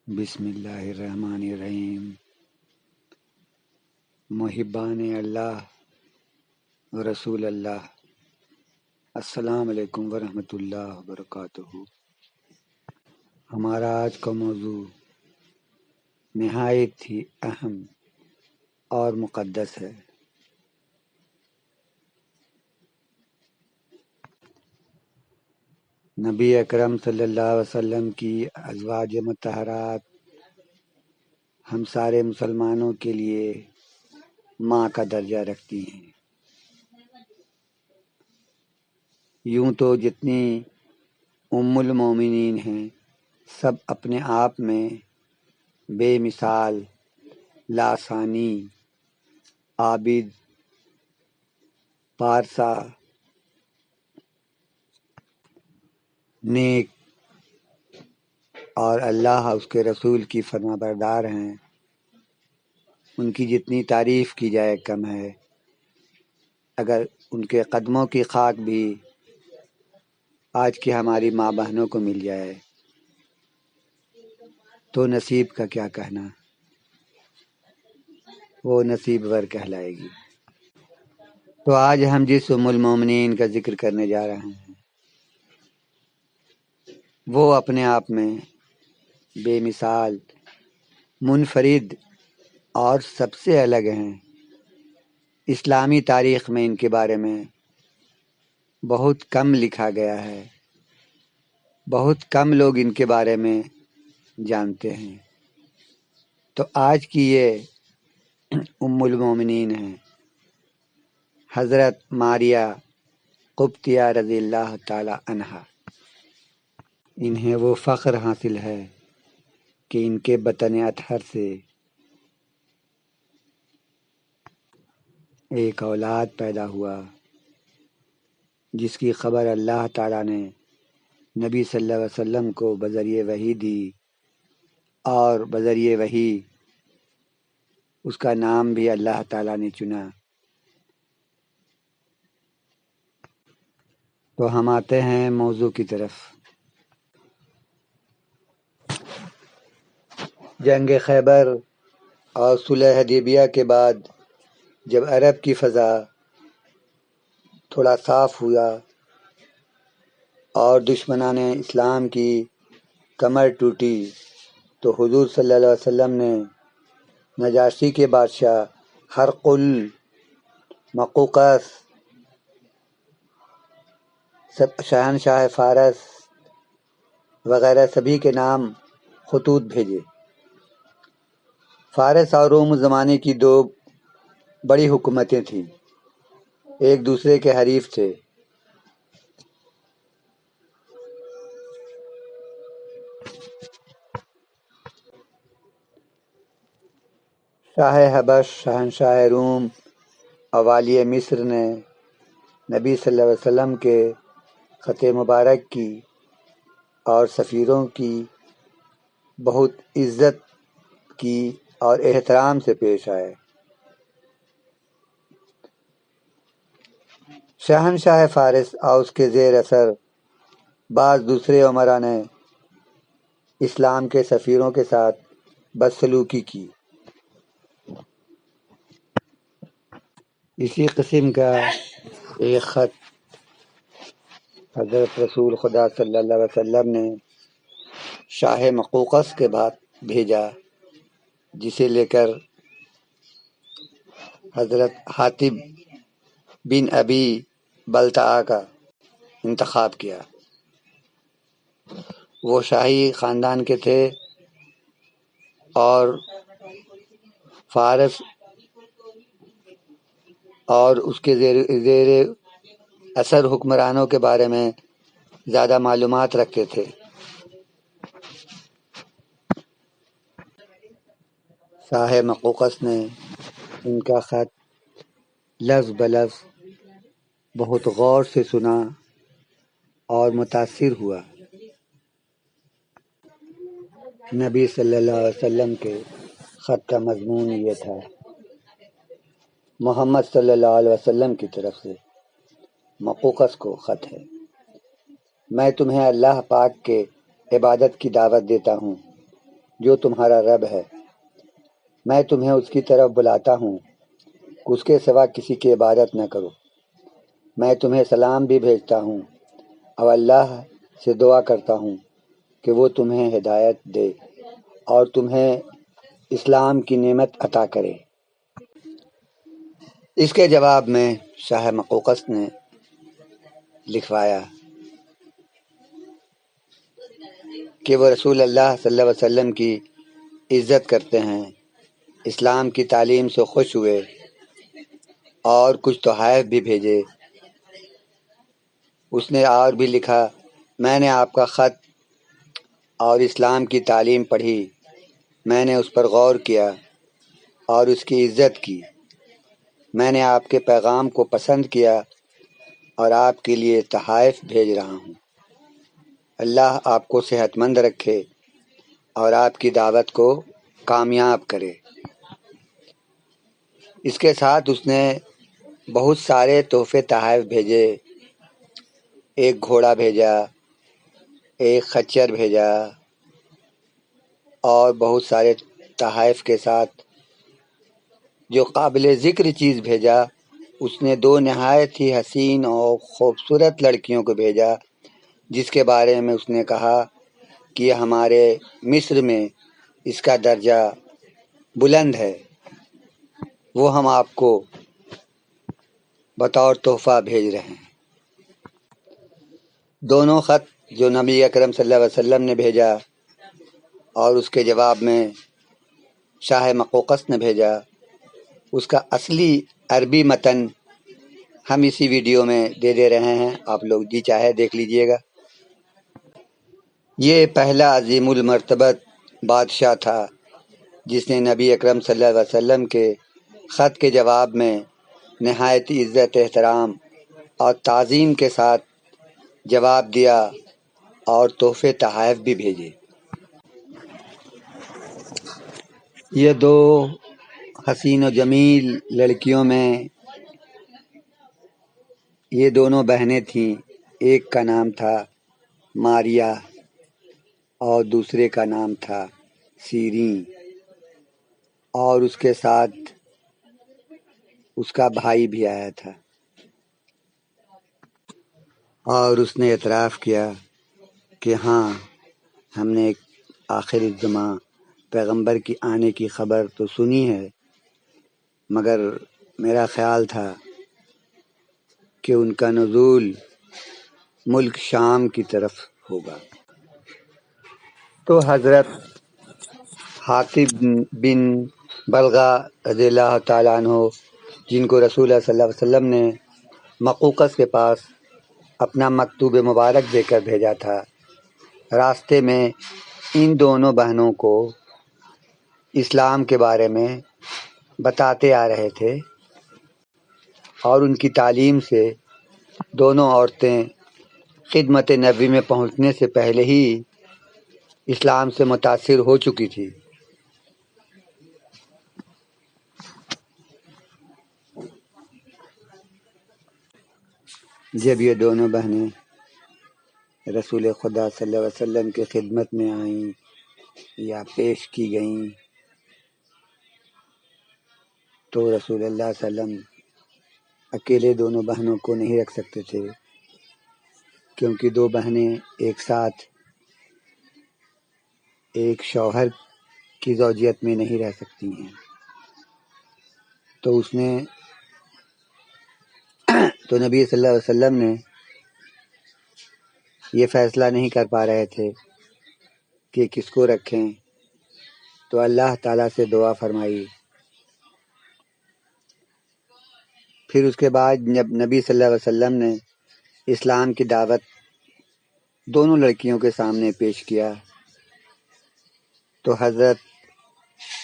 بسم اللہ الرحمن الرحیم۔ محبان اللہ و رسول اللہ، السلام علیکم ورحمۃ اللہ وبرکاتہ۔ ہمارا آج کا موضوع نہایت ہی اہم اور مقدس ہے۔ نبی اکرم صلی اللہ علیہ وسلم کی ازواج مطہرات ہم سارے مسلمانوں کے لیے ماں کا درجہ رکھتی ہیں۔ یوں تو جتنی ام المومنین ہیں سب اپنے آپ میں بے مثال، لاسانی، عابد، پارسا، نیک اور اللہ اس کے رسول کی فرما بردار ہیں۔ ان کی جتنی تعریف کی جائے کم ہے۔ اگر ان کے قدموں کی خاک بھی آج کی ہماری ماں بہنوں کو مل جائے تو نصیب کا کیا کہنا، وہ نصیب ور کہلائے گی۔ تو آج ہم جس ام المومنین کا ذکر کرنے جا رہے ہیں وہ اپنے آپ میں بے مثال، منفرد اور سب سے الگ ہیں۔ اسلامی تاریخ میں ان کے بارے میں بہت کم لکھا گیا ہے، بہت کم لوگ ان کے بارے میں جانتے ہیں۔ تو آج کی یہ ام المومنین ہیں حضرت ماریہ قبطیہ رضی اللہ تعالی عنہا۔ انہیں وہ فخر حاصل ہے کہ ان کے بطن اطہر سے ایک اولاد پیدا ہوا جس کی خبر اللہ تعالیٰ نے نبی صلی اللہ علیہ وسلم کو بذریعہ وحی دی، اور بذریعہ وحی اس کا نام بھی اللہ تعالیٰ نے چنا۔ تو ہم آتے ہیں موضوع کی طرف۔ جنگ خیبر اور صلح حدیبیہ کے بعد جب عرب کی فضا تھوڑا صاف ہوا اور دشمنان اسلام کی کمر ٹوٹی تو حضور صلی اللہ علیہ وسلم نے نجاشی کے بادشاہ ہرقل، مقوقس، شہنشاہ فارس وغیرہ سبھی کے نام خطوط بھیجے۔ فارس اور روم زمانے کی دو بڑی حکومتیں تھیں، ایک دوسرے کے حریف تھے۔ شاہ حبش، شہنشاہ روم اور والی مصر نے نبی صلی اللہ علیہ وسلم کے خط مبارک کی اور سفیروں کی بہت عزت کی اور احترام سے پیش آئے۔ شہنشاہ فارس اور اس کے زیر اثر بعض دوسرے امراء نے اسلام کے سفیروں کے ساتھ بدسلوکی کی۔ اسی قسم کا ایک خط حضرت رسول خدا صلی اللہ علیہ وسلم نے شاہ مقوقس کے بعد بھیجا، جسے لے کر حضرت حاتب بن ابی بلتعہ کا انتخاب کیا۔ وہ شاہی خاندان کے تھے اور فارس اور اس کے زیر اثر حکمرانوں کے بارے میں زیادہ معلومات رکھتے تھے۔ شاہ مقوقس نے ان کا خط لفظ بلفظ بہت غور سے سنا اور متاثر ہوا۔ نبی صلی اللہ علیہ وسلم کے خط کا مضمون یہ تھا: محمد صلی اللہ علیہ وسلم کی طرف سے مقوقس کو خط ہے، میں تمہیں اللہ پاک کے عبادت کی دعوت دیتا ہوں جو تمہارا رب ہے، میں تمہیں اس کی طرف بلاتا ہوں کہ اس کے سوا کسی کی عبادت نہ کرو۔ میں تمہیں سلام بھی بھیجتا ہوں اور اللہ سے دعا کرتا ہوں کہ وہ تمہیں ہدایت دے اور تمہیں اسلام کی نعمت عطا کرے۔ اس کے جواب میں شاہ مقوقس نے لکھوایا کہ وہ رسول اللہ صلی اللہ علیہ وسلم کی عزت کرتے ہیں، اسلام کی تعلیم سے خوش ہوئے اور کچھ تحائف بھی بھیجے۔ اس نے اور بھی لکھا، میں نے آپ کا خط اور اسلام کی تعلیم پڑھی، میں نے اس پر غور کیا اور اس کی عزت کی۔ میں نے آپ کے پیغام کو پسند کیا اور آپ کے لیے تحائف بھیج رہا ہوں۔ اللہ آپ کو صحت مند رکھے اور آپ کی دعوت کو کامیاب کرے۔ اس کے ساتھ اس نے بہت سارے تحفے تحائف بھیجے، ایک گھوڑا بھیجا، ایک خچر بھیجا اور بہت سارے تحائف کے ساتھ جو قابل ذکر چیز بھیجا، اس نے 2 نہایت ہی حسین اور خوبصورت لڑکیوں کو بھیجا، جس کے بارے میں اس نے کہا کہ ہمارے مصر میں اس کا درجہ بلند ہے، وہ ہم آپ کو بطور تحفہ بھیج رہے ہیں۔ دونوں خط جو نبی اکرم صلی اللہ علیہ وسلم نے بھیجا اور اس کے جواب میں شاہ مقوقس نے بھیجا، اس کا اصلی عربی متن ہم اسی ویڈیو میں دے رہے ہیں، آپ لوگ جی چاہے دیکھ لیجئے گا۔ یہ پہلا عظیم المرتبت بادشاہ تھا جس نے نبی اکرم صلی اللہ علیہ وسلم کے خط کے جواب میں نہایت عزت احترام اور تعظیم کے ساتھ جواب دیا اور تحفے تحائف بھی بھیجے۔ یہ 2 حسین و جمیل لڑکیوں میں یہ دونوں بہنیں تھیں، ایک کا نام تھا ماریا اور دوسرے کا نام تھا سیرین، اور اس کے ساتھ اس کا بھائی بھی آیا تھا، اور اس نے اعتراف کیا کہ ہاں ہم نے ایک آخر الزماں پیغمبر کی آنے کی خبر تو سنی ہے، مگر میرا خیال تھا کہ ان کا نزول ملک شام کی طرف ہوگا۔ تو حضرت حاطب بن بلغا رضی اللہ تعالیٰ عنہ، جن کو رسول اللہ صلی اللہ علیہ وسلم نے مقوقس کے پاس اپنا مکتوب مبارک دے کر بھیجا تھا، راستے میں ان دونوں بہنوں کو اسلام کے بارے میں بتاتے آ رہے تھے، اور ان کی تعلیم سے دونوں عورتیں خدمت نبی میں پہنچنے سے پہلے ہی اسلام سے متاثر ہو چکی تھی۔ جب یہ دونوں بہنیں رسول خدا صلی اللہ علیہ وسلم کی خدمت میں آئیں یا پیش کی گئیں، تو رسول اللہ صلی اللہ علیہ وسلم اکیلے دونوں بہنوں کو نہیں رکھ سکتے تھے، کیونکہ 2 بہنیں ایک ساتھ ایک شوہر کی زوجیت میں نہیں رہ سکتی ہیں۔ تو نبی صلی اللہ علیہ وسلم نے یہ فیصلہ نہیں کر پا رہے تھے کہ کس کو رکھیں، تو اللہ تعالیٰ سے دعا فرمائی۔ پھر اس کے بعد جب نبی صلی اللہ علیہ وسلم نے اسلام کی دعوت دونوں لڑکیوں کے سامنے پیش کیا، تو حضرت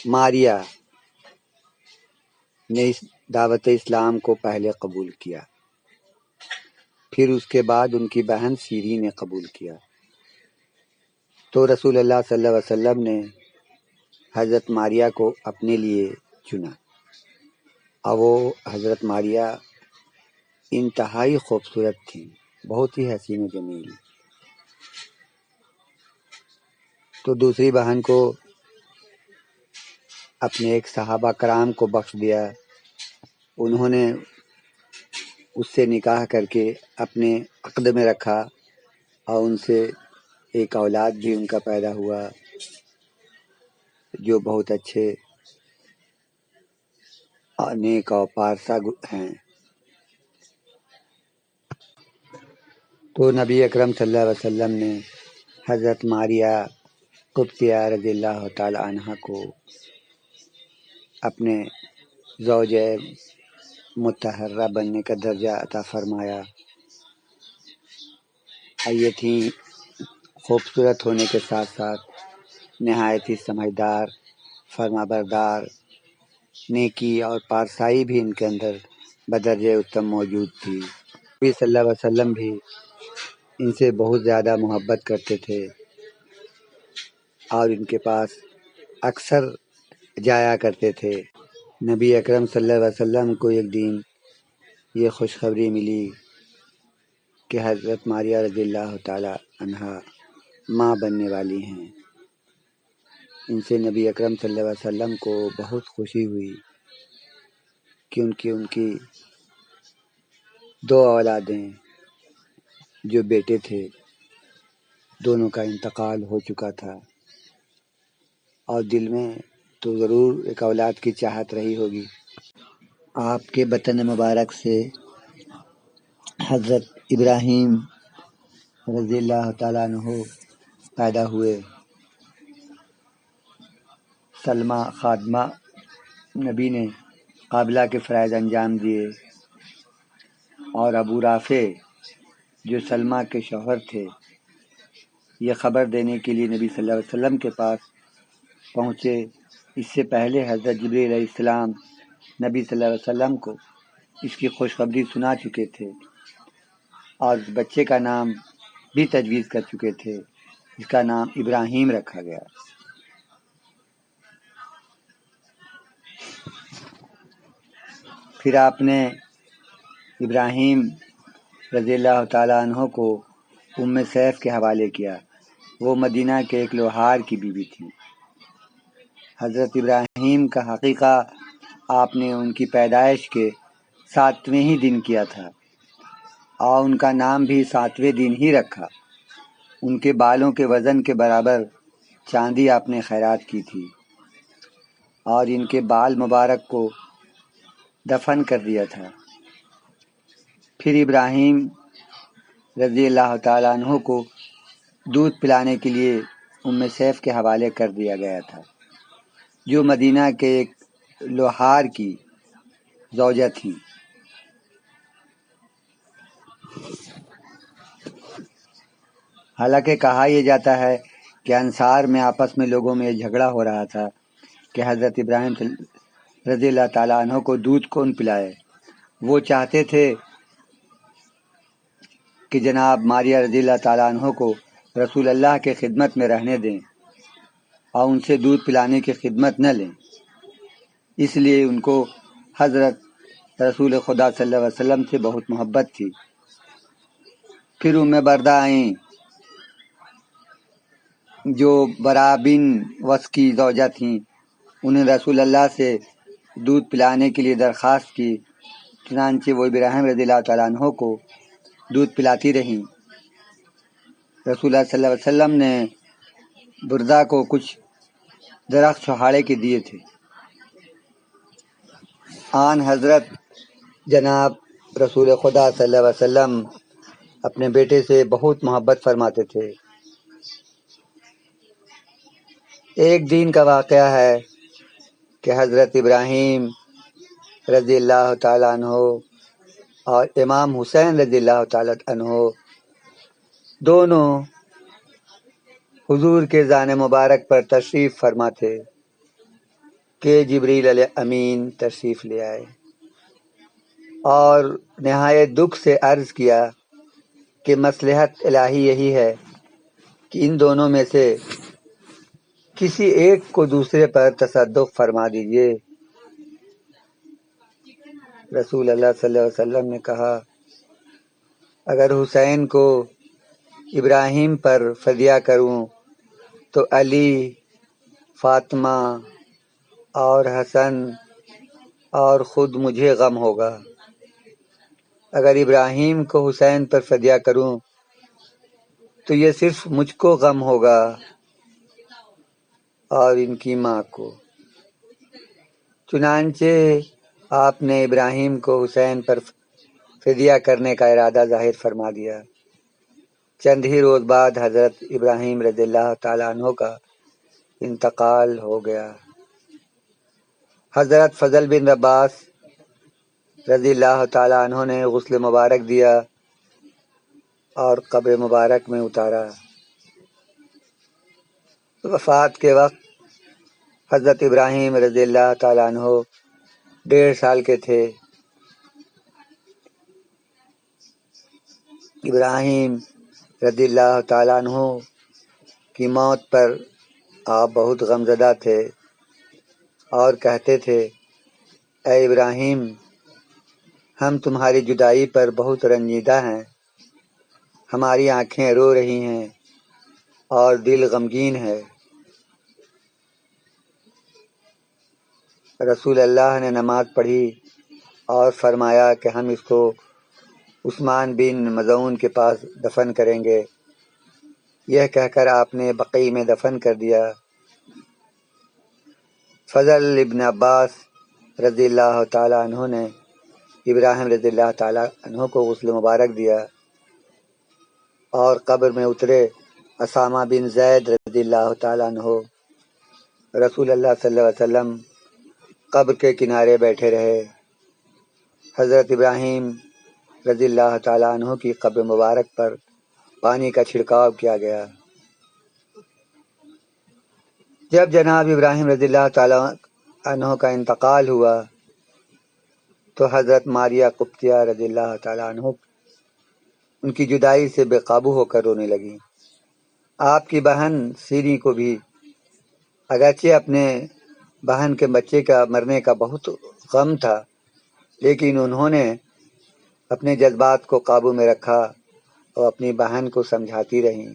ماریا نے اس دعوت اسلام کو پہلے قبول کیا، پھر اس کے بعد ان کی بہن سیرین نے قبول کیا۔ تو رسول اللہ صلی اللہ علیہ وسلم نے حضرت ماریا کو اپنے لیے چنا، اور وہ حضرت ماریا انتہائی خوبصورت تھی، بہت ہی حسین و جمیل۔ تو دوسری بہن کو اپنے ایک صحابہ کرام کو بخش دیا۔ انہوں نے اس سے نکاح کر کے اپنے عقد میں رکھا اور ان سے ایک اولاد بھی ان کا پیدا ہوا جو بہت اچھے اور نیک اور پارسا ہیں۔ تو نبی اکرم صلی اللہ علیہ وسلم نے حضرت ماریہ قبطیہ رضی اللہ تعالی عنہ کو اپنے زوجہ مطہرہ بننے کا درجہ عطا فرمایا۔ یہ تھیں خوبصورت ہونے کے ساتھ ساتھ نہایت ہی سمجھدار، فرما بردار، نیکی اور پارسائی بھی ان کے اندر بدرجہ اتم موجود تھی۔ نبی صلی اللہ علیہ وسلم بھی ان سے بہت زیادہ محبت کرتے تھے اور ان کے پاس اکثر جایا کرتے تھے۔ نبی اکرم صلی اللہ علیہ وسلم کو ایک دن یہ خوشخبری ملی کہ حضرت ماریہ رضی اللہ تعالی عنہا ماں بننے والی ہیں۔ ان سے نبی اکرم صلی اللہ علیہ وسلم کو بہت خوشی ہوئی کہ ان کی دو اولادیں جو بیٹے تھے دونوں کا انتقال ہو چکا تھا، اور دل میں تو ضرور ایک اولاد کی چاہت رہی ہوگی۔ آپ کے بطن مبارک سے حضرت ابراہیم رضی اللہ تعالیٰ عنہ پیدا ہوئے۔ سلمہ خادمہ نبی نے قابلہ کے فرائض انجام دیے، اور ابو رافع جو سلمہ کے شوہر تھے یہ خبر دینے کے لیے نبی صلی اللہ علیہ وسلم کے پاس پہنچے۔ اس سے پہلے حضرت جبریل علیہ السلام نبی صلی اللہ علیہ وسلم کو اس کی خوشخبری سنا چکے تھے اور اس بچے کا نام بھی تجویز کر چکے تھے، جس کا نام ابراہیم رکھا گیا۔ پھر آپ نے ابراہیم رضی اللہ تعالیٰ عنہ کو ام سیف کے حوالے کیا۔ وہ مدینہ کے ایک لوہار کی بیوی تھی۔ حضرت ابراہیم کا حقیقہ آپ نے ان کی پیدائش کے 7ویں ہی دن کیا تھا اور ان کا نام بھی 7ویں دن ہی رکھا۔ ان کے بالوں کے وزن کے برابر چاندی آپ نے خیرات کی تھی اور ان کے بال مبارک کو دفن کر دیا تھا۔ پھر ابراہیم رضی اللہ تعالیٰ عنہ کو دودھ پلانے کے لیے ام سیف کے حوالے کر دیا گیا تھا، جو مدینہ کے ایک لوہار کی زوجہ تھیں۔ حالانکہ کہا یہ جاتا ہے کہ انصار میں آپس میں لوگوں میں یہ جھگڑا ہو رہا تھا کہ حضرت ابراہیم رضی اللہ تعالیٰ عنہ کو دودھ کون پلائے۔ وہ چاہتے تھے کہ جناب ماریہ رضی اللہ تعالیٰ عنہ کو رسول اللہ کے خدمت میں رہنے دیں اور ان سے دودھ پلانے کی خدمت نہ لیں، اس لیے ان کو حضرت رسول خدا صلی اللہ علیہ وسلم سے بہت محبت تھی۔ پھر ام بردہ آئیں جو برا بن وس کی زوجہ تھیں، انہیں رسول اللہ سے دودھ پلانے کے لیے درخواست کی، چنانچہ وہ ابراہیم رضی اللہ تعالیٰ عنہ کو دودھ پلاتی رہیں۔ رسول اللہ صلی اللہ علیہ وسلم نے بردہ کو کچھ درخت چھہاڑے کے دیے تھے۔ آن حضرت جناب رسول خدا صلی اللہ علیہ وسلم اپنے بیٹے سے بہت محبت فرماتے تھے۔ ایک دن کا واقعہ ہے کہ حضرت ابراہیم رضی اللہ تعالیٰ عنہ اور امام حسین رضی اللہ تعالیٰ عنہ دونوں حضور کے ذان مبارک پر تشریف فرما تھے کہ جبریل علیہ امین تشریف لے آئے اور نہایت دکھ سے عرض کیا کہ مصلحت الہی یہی ہے کہ ان دونوں میں سے کسی ایک کو دوسرے پر تصدق فرما دیجیے۔ رسول اللہ صلی اللہ علیہ وسلم نے کہا اگر حسین کو ابراہیم پر فدیہ کروں تو علی، فاطمہ اور حسن اور خود مجھے غم ہوگا۔ اگر ابراہیم کو حسین پر فدیہ کروں تو یہ صرف مجھ کو غم ہوگا اور ان کی ماں کو۔ چنانچہ آپ نے ابراہیم کو حسین پر فدیہ کرنے کا ارادہ ظاہر فرما دیا۔ چند ہی روز بعد حضرت ابراہیم رضی اللہ تعالیٰ عنہ کا انتقال ہو گیا۔ حضرت فضل بن عباس رضی اللہ تعالیٰ عنہ نے غسل مبارک دیا اور قبر مبارک میں اتارا۔ وفات کے وقت حضرت ابراہیم رضی اللہ تعالیٰ عنہ 1.5 سال کے تھے۔ ابراہیم رضی اللہ تعالیٰ عنہ کی موت پر آپ بہت غمزدہ تھے اور کہتے تھے، اے ابراہیم، ہم تمہاری جدائی پر بہت رنجیدہ ہیں، ہماری آنکھیں رو رہی ہیں اور دل غمگین ہے۔ رسول اللہ نے نماز پڑھی اور فرمایا کہ ہم اس کو عثمان بن مظعون کے پاس دفن کریں گے۔ یہ کہہ کر آپ نے بقیع میں دفن کر دیا۔ فضل ابن عباس رضی اللہ تعالیٰ عنہ نے ابراہیم رضی اللہ تعالیٰ عنہ کو غسل مبارک دیا اور قبر میں اترے۔ اسامہ بن زید رضی اللہ تعالیٰ عنہ رسول اللہ صلی اللہ علیہ وسلم قبر کے کنارے بیٹھے رہے۔ حضرت ابراہیم رضی اللہ تعالیٰ عنہ کی قبر مبارک پر پانی کا چھڑکاؤ کیا گیا۔ جب جناب ابراہیم رضی اللہ تعالیٰ عنہ کا انتقال ہوا تو حضرت ماریہ قبطیہ رضی اللہ تعالیٰ عنہ ان کی جدائی سے بے قابو ہو کر رونے لگیں۔ آپ کی بہن سیری کو بھی اگرچہ اپنے بہن کے بچے کا مرنے کا بہت غم تھا، لیکن انہوں نے اپنے جذبات کو قابو میں رکھا اور اپنی بہن کو سمجھاتی رہیں۔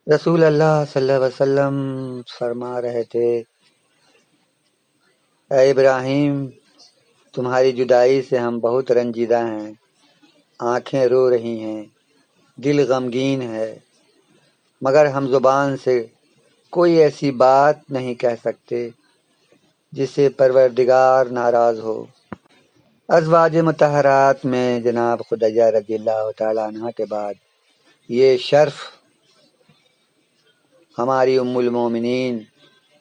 رسول اللہ صلی اللہ علیہ وسلم فرما رہے تھے، اے ابراہیم، تمہاری جدائی سے ہم بہت رنجیدہ ہیں، آنکھیں رو رہی ہیں، دل غمگین ہے، مگر ہم زبان سے کوئی ایسی بات نہیں کہہ سکتے جس سے پروردگار ناراض ہو۔ ازواج مطہرات میں جناب خدیجہ رضی اللہ تعالیٰ عنہ کے بعد یہ شرف ہماری ام المومنین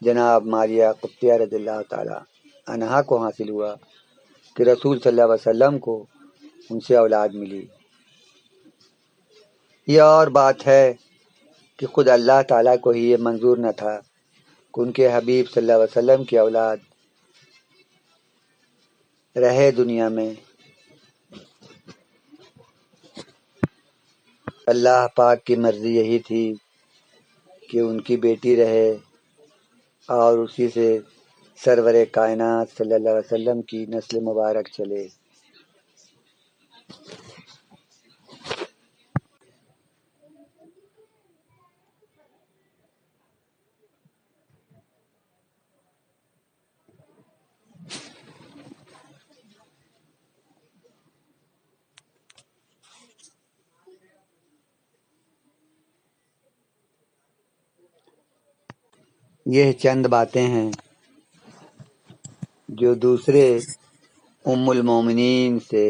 جناب ماریہ قبطیہ رضی اللہ تعالیٰ عنہا کو حاصل ہوا کہ رسول صلی اللہ علیہ وسلم کو ان سے اولاد ملی۔ یہ اور بات ہے کہ خود اللہ تعالیٰ کو ہی یہ منظور نہ تھا کہ ان کے حبیب صلی اللہ علیہ وسلم کی اولاد رہے دنیا میں۔ اللہ پاک کی مرضی یہی تھی کہ ان کی بیٹی رہے اور اسی سے سرور کائنات صلی اللہ علیہ وسلم کی نسل مبارک چلے۔ یہ چند باتیں ہیں جو دوسرے ام المومنین سے